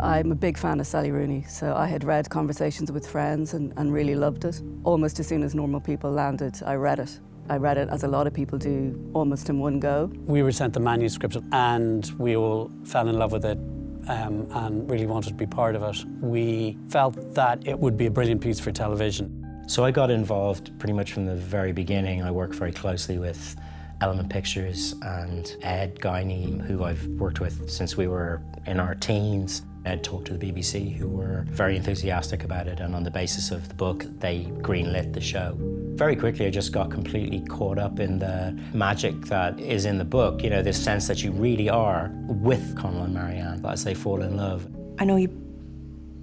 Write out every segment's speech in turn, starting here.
I'm a big fan of Sally Rooney, so I had read Conversations with Friends and really loved it. Almost as soon as Normal People landed, I read it. I read it, as a lot of people do, almost in one go. We were sent the manuscript and we all fell in love with it and really wanted to be part of it. We felt that it would be a brilliant piece for television. So I got involved pretty much from the very beginning. I work very closely with Element Pictures and Ed Guiney, who I've worked with since we were in our teens. Ed talked to the BBC, who were very enthusiastic about it, and on the basis of the book, they greenlit the show. Very quickly, I just got completely caught up in the magic that is in the book, you know, this sense that you really are with Connell and Marianne as they fall in love. I know you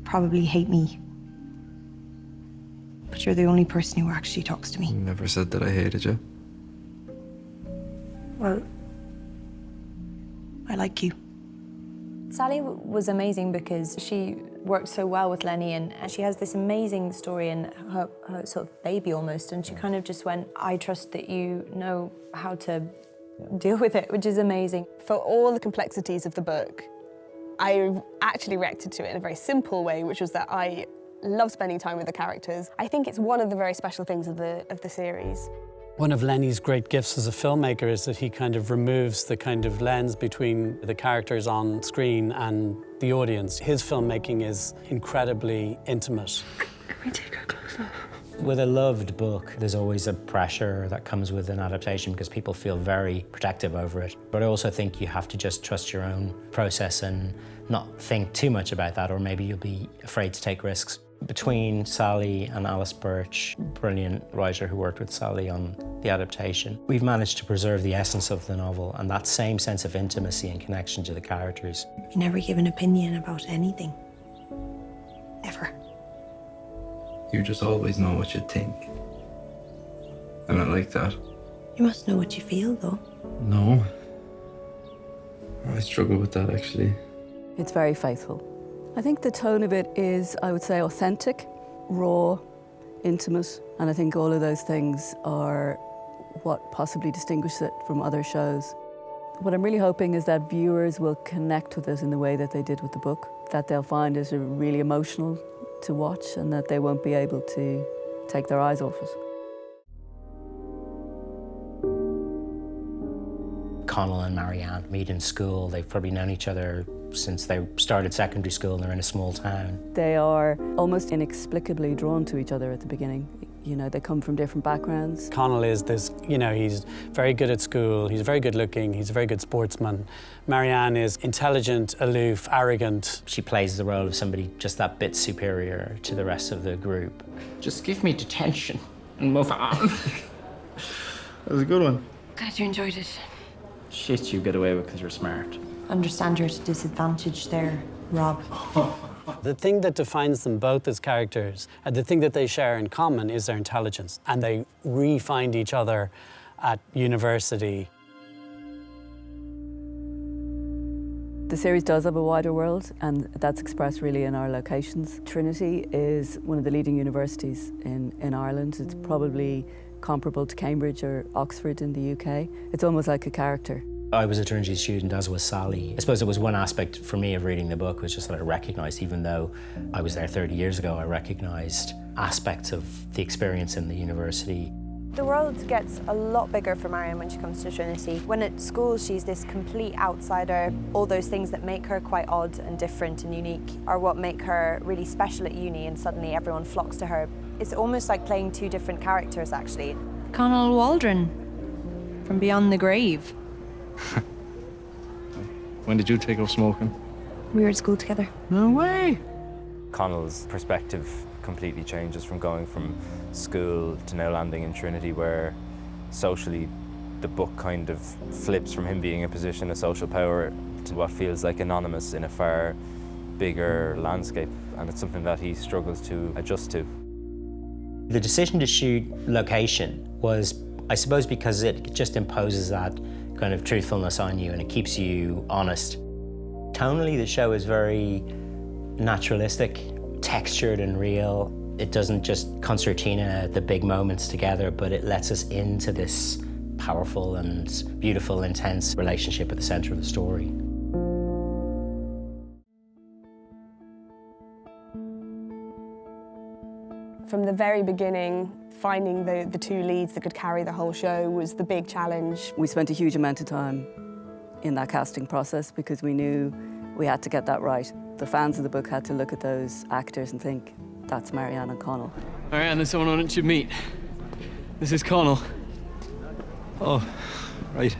probably hate me, but you're the only person who actually talks to me. You never said that I hated you. Well, I like you. Sally was amazing because she worked so well with Lenny, and she has this amazing story and her sort of baby almost, and she kind of just went, I trust that you know how to deal with it, which is amazing. For all the complexities of the book, I actually reacted to it in a very simple way, which was that I love spending time with the characters. I think it's one of the very special things of the series. One of Lenny's great gifts as a filmmaker is that he kind of removes the kind of lens between the characters on screen and the audience. His filmmaking is incredibly intimate. Can we take our clothes off? With a loved book, there's always a pressure that comes with an adaptation because people feel very protective over it. But I also think you have to just trust your own process and not think too much about that, or maybe you'll be afraid to take risks. Between Sally and Alice Birch, brilliant writer who worked with Sally on the adaptation, we've managed to preserve the essence of the novel and that same sense of intimacy and connection to the characters. You never give an opinion about anything. Ever. You just always know what you think. And I like that. You must know what you feel, though. No. I struggle with that, actually. It's very faithful. I think the tone of it is, I would say, authentic, raw, intimate, and I think all of those things are what possibly distinguishes it from other shows. What I'm really hoping is that viewers will connect with it in the way that they did with the book, that they'll find it really emotional to watch and that they won't be able to take their eyes off it. Connell and Marianne meet in school. They've probably known each other since they started secondary school and they're in a small town. They are almost inexplicably drawn to each other at the beginning. You know, they come from different backgrounds. Connell is this, you know, he's very good at school, he's very good looking, he's a very good sportsman. Marianne is intelligent, aloof, arrogant. She plays the role of somebody just that bit superior to the rest of the group. Just give me detention and move on. That was a good one. Glad you enjoyed it. Shit you get away with because you're smart. Understand you're at a disadvantage there, Rob. The thing that defines them both as characters, and the thing that they share in common, is their intelligence. And they re-find each other at university. The series does have a wider world, and that's expressed really in our locations. Trinity is one of the leading universities in Ireland. It's probably comparable to Cambridge or Oxford in the UK. It's almost like a character. I was a Trinity student, as was Sally. I suppose it was one aspect for me of reading the book was just that I recognised, even though I was there 30 years ago, I recognised aspects of the experience in the university. The world gets a lot bigger for Marianne when she comes to Trinity. When at school, she's this complete outsider. All those things that make her quite odd and different and unique are what make her really special at uni, and suddenly everyone flocks to her. It's almost like playing two different characters, actually. Connell Waldron, from beyond the grave. When did you take up smoking? We were at school together. No way! Connell's perspective completely changes from going from school to now landing in Trinity, where socially the book kind of flips from him being a position of social power to what feels like anonymous in a far bigger landscape, and it's something that he struggles to adjust to. The decision to shoot location was, I suppose, because it just imposes that kind of truthfulness on you and it keeps you honest. Tonally, the show is very naturalistic, textured and real. It doesn't just concertina the big moments together, but it lets us into this powerful and beautiful, intense relationship at the center of the story. From the very beginning, finding the two leads that could carry the whole show was the big challenge. We spent a huge amount of time in that casting process because we knew we had to get that right. The fans of the book had to look at those actors and think, that's Marianne and Connell. Marianne is someone I want you to meet. This is Connell. Oh, right.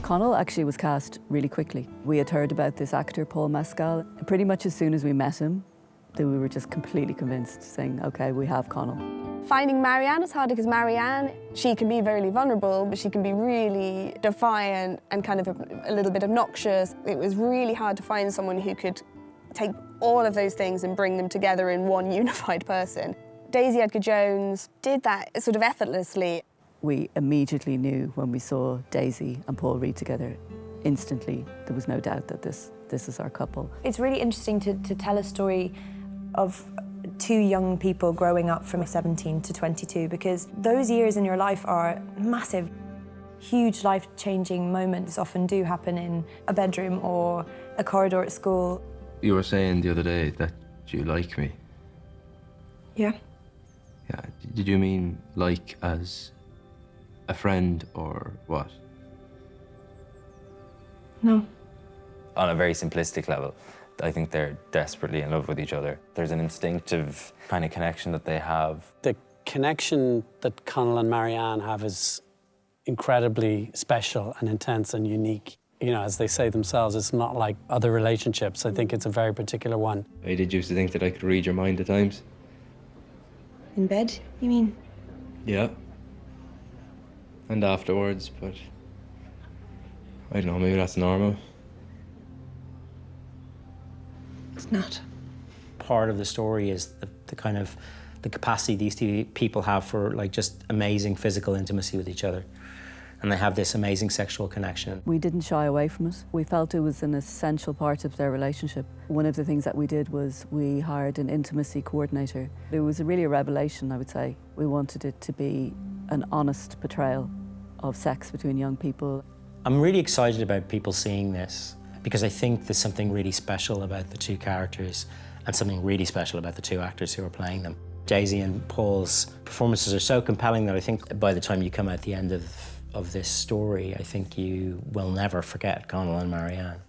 Connell actually was cast really quickly. We had heard about this actor, Paul Mescal. Pretty much as soon as we met him, we were just completely convinced, saying, OK, we have Connell. Finding Marianne is hard because Marianne, she can be very vulnerable, but she can be really defiant and kind of a little bit obnoxious. It was really hard to find someone who could take all of those things and bring them together in one unified person. Daisy Edgar-Jones did that sort of effortlessly. We immediately knew when we saw Daisy and Paul Reed together, instantly, there was no doubt that this is our couple. It's really interesting to tell a story of two young people growing up from 17 to 22, because those years in your life are massive. Huge life-changing moments often do happen in a bedroom or a corridor at school. You were saying the other day that you like me. Yeah. Yeah. Did you mean like as a friend or what? No. On a very simplistic level, I think they're desperately in love with each other. There's an instinctive kind of connection that they have. The connection that Connell and Marianne have is incredibly special and intense and unique. You know, as they say themselves, it's not like other relationships. I think it's a very particular one. I did used to think that I could read your mind at times. In bed, you mean? Yeah. And afterwards, but I don't know, maybe that's normal. It's not. Part of the story is the kind of the capacity these two people have for like just amazing physical intimacy with each other. And they have this amazing sexual connection. We didn't shy away from it. We felt it was an essential part of their relationship. One of the things that we did was we hired an intimacy coordinator. It was really a revelation, I would say. We wanted it to be an honest portrayal of sex between young people. I'm really excited about people seeing this because I think there's something really special about the two characters and something really special about the two actors who are playing them. Daisy and Paul's performances are so compelling that I think by the time you come out the end of this story, I think you will never forget Connell and Marianne.